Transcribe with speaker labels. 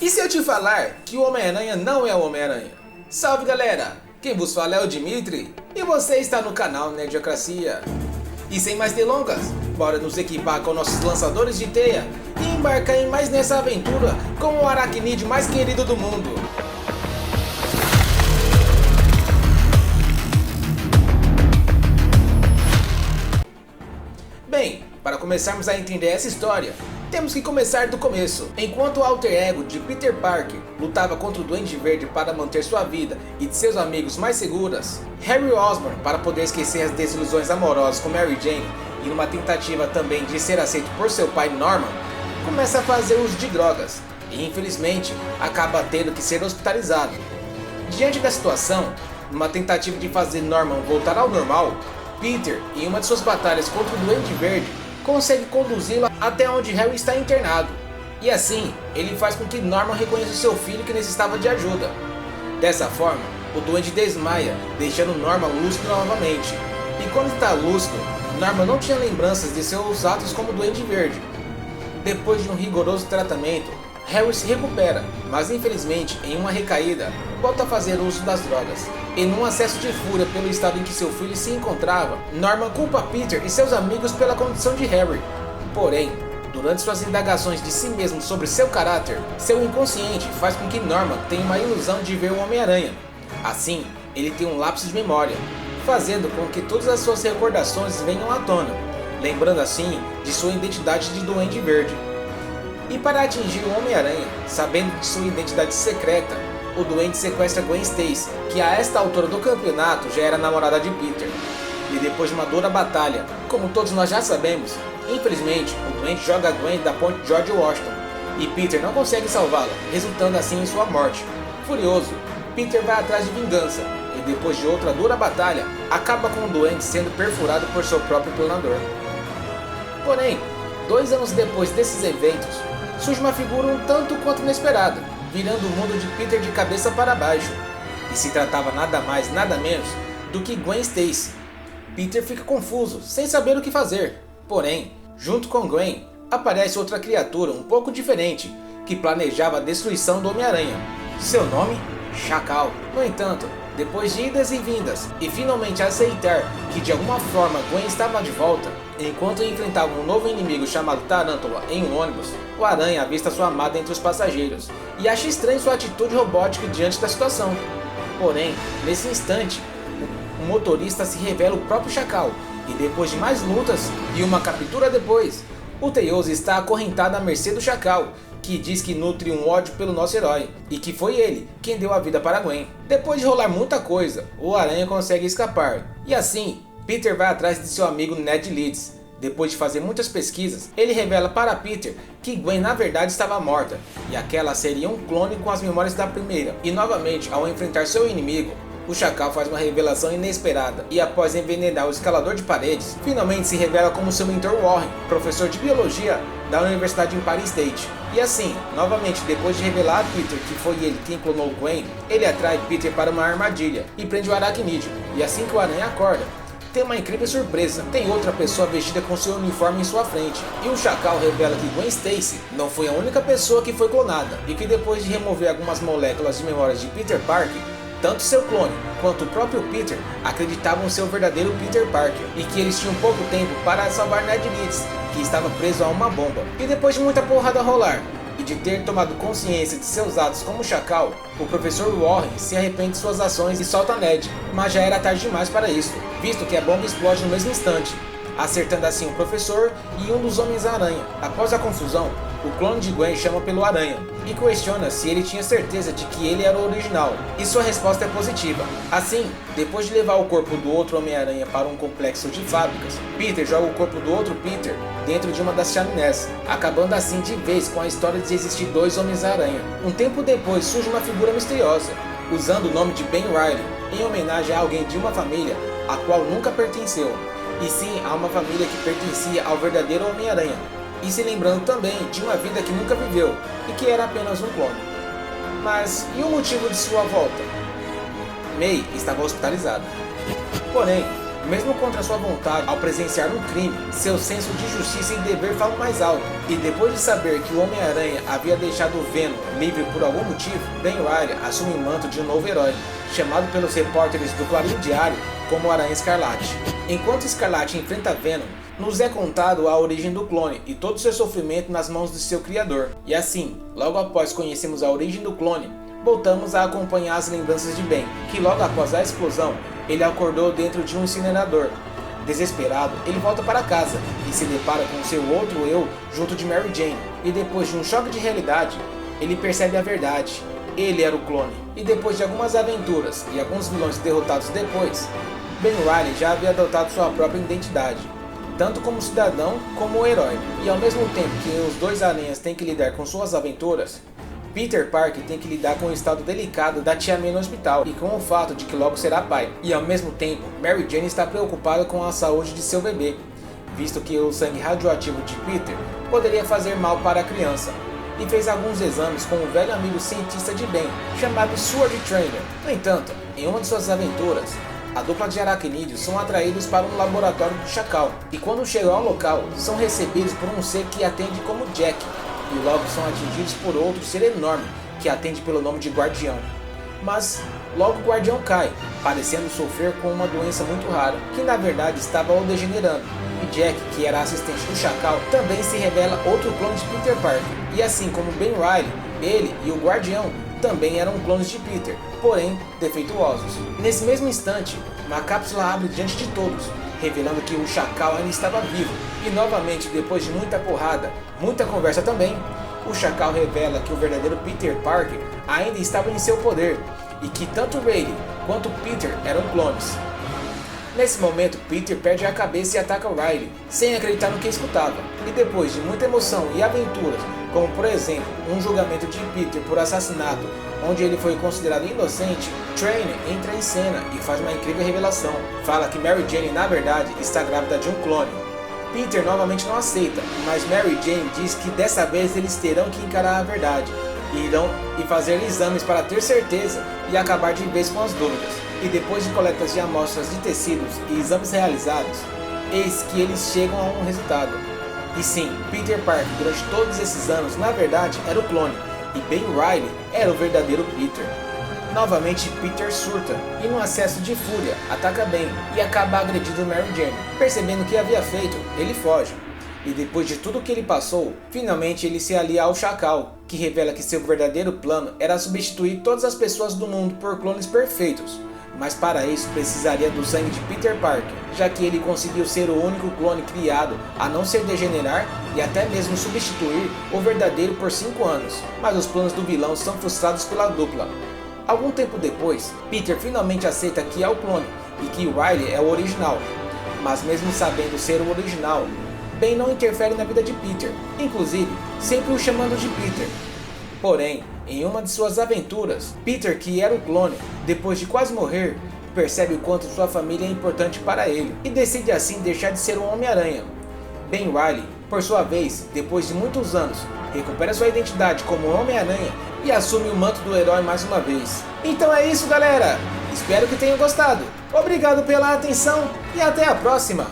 Speaker 1: E se eu te falar que o Homem-Aranha não é o Homem-Aranha? Salve galera, quem vos fala é o Dimitri e você está no canal Nerdiocracia. E sem mais delongas, bora nos equipar com nossos lançadores de teia e embarcar em mais nessa aventura com o aracnídeo mais querido do mundo. Bem, para começarmos a entender essa história, temos que começar do começo. Enquanto o alter ego de Peter Parker lutava contra o Duende Verde para manter sua vida e de seus amigos mais seguras, Harry Osborn, para poder esquecer as desilusões amorosas com Mary Jane e numa tentativa também de ser aceito por seu pai Norman, começa a fazer uso de drogas e infelizmente acaba tendo que ser hospitalizado. Diante da situação, numa tentativa de fazer Norman voltar ao normal, Peter, em uma de suas batalhas contra o Duende Verde, consegue conduzi-lo até onde Harry está internado. E assim, ele faz com que Norman reconheça seu filho que necessitava de ajuda. Dessa forma, o Duende desmaia, deixando Norman lúcido novamente. E quando está lúcido, Norman não tinha lembranças de seus atos como Duende Verde. Depois de um rigoroso tratamento, Harry se recupera, mas infelizmente, em uma recaída, volta a fazer uso das drogas. E num acesso de fúria pelo estado em que seu filho se encontrava, Norman culpa Peter e seus amigos pela condição de Harry. Porém, durante suas indagações de si mesmo sobre seu caráter, seu inconsciente faz com que Norman tenha uma ilusão de ver o Homem-Aranha. Assim, ele tem um lapso de memória, fazendo com que todas as suas recordações venham à tona, lembrando assim de sua identidade de Duende Verde. E para atingir o Homem-Aranha, sabendo de sua identidade secreta, o Duende sequestra Gwen Stacy, que a esta altura do campeonato já era namorada de Peter. E depois de uma dura batalha, como todos nós já sabemos, infelizmente o Duende joga Gwen da ponte George Washington, e Peter não consegue salvá-la, resultando assim em sua morte. Furioso, Peter vai atrás de vingança, e depois de outra dura batalha, acaba com o Duende sendo perfurado por seu próprio planador. Porém, 2 anos depois desses eventos, surge uma figura um tanto quanto inesperada, virando o mundo de Peter de cabeça para baixo. E se tratava nada mais, nada menos do que Gwen Stacy. Peter fica confuso, sem saber o que fazer. Porém, junto com Gwen, aparece outra criatura um pouco diferente, que planejava a destruição do Homem-Aranha. Seu nome? Chacal. No entanto, depois de idas e vindas, e finalmente aceitar que de alguma forma Gwen estava de volta, enquanto enfrentava um novo inimigo chamado Tarântula em um ônibus, o Aranha avista sua amada entre os passageiros, e acha estranha sua atitude robótica diante da situação. Porém, nesse instante, o motorista se revela o próprio Chacal, e depois de mais lutas e uma captura depois, o Tails está acorrentado à mercê do Chacal, que diz que nutre um ódio pelo nosso herói, e que foi ele quem deu a vida para Gwen. Depois de rolar muita coisa, o Aranha consegue escapar, e assim, Peter vai atrás de seu amigo Ned Leeds. Depois de fazer muitas pesquisas, ele revela para Peter que Gwen na verdade estava morta, e aquela seria um clone com as memórias da primeira. E novamente, ao enfrentar seu inimigo, o Chacal faz uma revelação inesperada, e após envenenar o escalador de paredes, finalmente se revela como seu mentor Warren, professor de biologia da Universidade Empire State. E assim, novamente depois de revelar a Peter que foi ele quem clonou Gwen, ele atrai Peter para uma armadilha e prende o aracnídeo. E assim que o Aranha acorda, tem uma incrível surpresa, tem outra pessoa vestida com seu uniforme em sua frente, e o Chacal revela que Gwen Stacy não foi a única pessoa que foi clonada, e que depois de remover algumas moléculas de memórias de Peter Parker, tanto seu clone quanto o próprio Peter acreditavam ser o verdadeiro Peter Parker, e que eles tinham pouco tempo para salvar Ned Leeds, que estava preso a uma bomba. E depois de muita porrada rolar, e de ter tomado consciência de seus atos como Chacal, o professor Warren se arrepende de suas ações e solta Ned, mas já era tarde demais para isso, visto que a bomba explode no mesmo instante, acertando assim o professor e um dos Homens-Aranha. Após a confusão, o clone de Gwen chama pelo Aranha e questiona se ele tinha certeza de que ele era o original, e sua resposta é positiva. Assim, depois de levar o corpo do outro Homem-Aranha para um complexo de fábricas, Peter joga o corpo do outro Peter dentro de uma das chaminés, acabando assim de vez com a história de existir 2 Homens-Aranha. Um tempo depois surge uma figura misteriosa, usando o nome de Ben Reilly, em homenagem a alguém de uma família a qual nunca pertenceu, e sim a uma família que pertencia ao verdadeiro Homem-Aranha, e se lembrando também de uma vida que nunca viveu e que era apenas um clone. Mas e o motivo de sua volta? May estava hospitalizada. Porém, Mesmo contra sua vontade, ao presenciar um crime, seu senso de justiça e dever falam mais alto. E depois de saber que o Homem-Aranha havia deixado o Venom livre por algum motivo, Ben Reilly assume o manto de um novo herói, chamado pelos repórteres do Clarim Diário como Aranha Escarlate. Enquanto Escarlate enfrenta Venom, nos é contado a origem do clone e todo o seu sofrimento nas mãos de seu criador. E assim, logo após conhecermos a origem do clone, voltamos a acompanhar as lembranças de Ben, que logo após a explosão, ele acordou dentro de um incinerador. Desesperado, ele volta para casa e se depara com seu outro eu junto de Mary Jane. E depois de um choque de realidade, ele percebe a verdade. Ele era o clone. E depois de algumas aventuras e alguns vilões derrotados depois, Ben Reilly já havia adotado sua própria identidade, tanto como cidadão como herói. E ao mesmo tempo que os dois aranhas têm que lidar com suas aventuras, Peter Parker tem que lidar com o estado delicado da tia May no hospital e com o fato de que logo será pai. E ao mesmo tempo, Mary Jane está preocupada com a saúde de seu bebê, visto que o sangue radioativo de Peter poderia fazer mal para a criança, e fez alguns exames com o velho amigo cientista de Ben, chamado Sword Trainer. No entanto, em uma de suas aventuras, a dupla de aracnídeos são atraídos para um laboratório do Chacal, e quando chegam ao local, são recebidos por um ser que atende como Jack, e logo são atingidos por outro ser enorme, que atende pelo nome de Guardião. Mas logo o Guardião cai, parecendo sofrer com uma doença muito rara, que na verdade estava o degenerando. E Jack, que era assistente do Chacal, também se revela outro clone de Peter Parker. E assim como Ben Reilly, ele e o Guardião também eram clones de Peter, porém defeituosos. Nesse mesmo instante, uma cápsula abre diante de todos, revelando que o Chacal ainda estava vivo. E novamente, depois de muita porrada, muita conversa também, o Chacal revela que o verdadeiro Peter Parker ainda estava em seu poder, e que tanto Reilly quanto Peter eram clones. Nesse momento, Peter perde a cabeça e ataca Reilly, sem acreditar no que escutava. E depois de muita emoção e aventuras, como por exemplo, um julgamento de Peter por assassinato, onde ele foi considerado inocente, Trainer entra em cena e faz uma incrível revelação. Fala que Mary Jane na verdade está grávida de um clone. Peter novamente não aceita, mas Mary Jane diz que dessa vez eles terão que encarar a verdade, e irão fazer exames para ter certeza e acabar de vez com as dúvidas. E depois de coletas de amostras de tecidos e exames realizados, eis que eles chegam a um resultado. E sim, Peter Parker durante todos esses anos na verdade era o clone, e Ben Reilly era o verdadeiro Peter. Novamente Peter surta e num acesso de fúria ataca Ben e acaba agredindo Mary Jane. Percebendo o que havia feito, ele foge. E depois de tudo que ele passou, finalmente ele se alia ao Chacal, que revela que seu verdadeiro plano era substituir todas as pessoas do mundo por clones perfeitos. Mas para isso precisaria do sangue de Peter Parker, já que ele conseguiu ser o único clone criado a não ser degenerar e até mesmo substituir o verdadeiro por 5 anos. Mas os planos do vilão são frustrados pela dupla. Algum tempo depois, Peter finalmente aceita que é o clone e que Reilly é o original. Mas mesmo sabendo ser o original, Ben não interfere na vida de Peter, inclusive sempre o chamando de Peter. Porém, em uma de suas aventuras, Peter, que era o clone, depois de quase morrer, percebe o quanto sua família é importante para ele e decide assim deixar de ser um Homem-Aranha. Ben Reilly, por sua vez, depois de muitos anos, recupera sua identidade como Homem-Aranha e assume o manto do herói mais uma vez. Então é isso, galera! Espero que tenham gostado. Obrigado pela atenção e até a próxima!